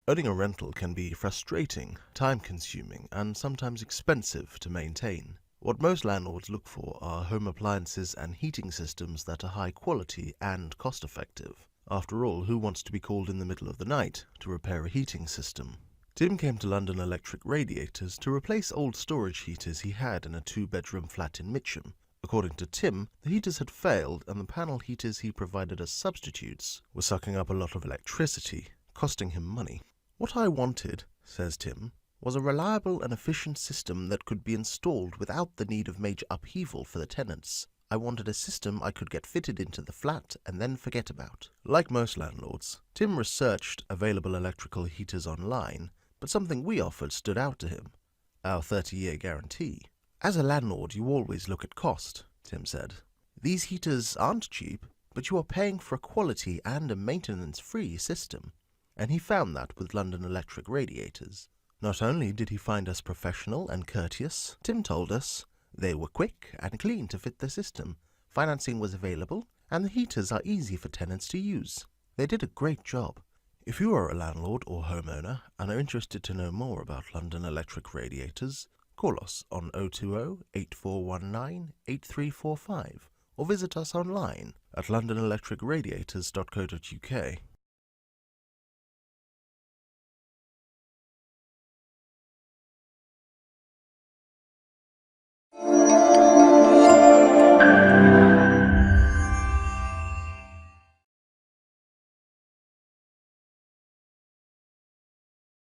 Owning a rental can be frustrating, time-consuming, and sometimes expensive to maintain. What most landlords look for are home appliances and heating systems that are high quality and cost-effective. After all, who wants to be called in the middle of the night to repair a heating system? Tim came to London Electric Radiators to replace old storage heaters he had in a two-bedroom flat in Mitcham. According to Tim, the heaters had failed and the panel heaters he provided as substitutes were sucking up a lot of electricity, costing him money. "What I wanted," says Tim, "was a reliable and efficient system that could be installed without the need of major upheaval for the tenants. I wanted a system I could get fitted into the flat and then forget about." Like most landlords, Tim researched available electrical heaters online, but something we offered stood out to him: our 30-year guarantee. "As a landlord, you always look at cost," Tim said. "These heaters aren't cheap, but you are paying for a quality and a maintenance-free system." And he found that with London Electric Radiators. Not only did he find us professional and courteous, Tim told us they were quick and clean to fit the system, financing was available, and the heaters are easy for tenants to use. They did a great job. If you are a landlord or homeowner and are interested to know more about London Electric Radiators, call us on 020-8419-8345 or visit us online at londonelectricradiators.co.uk.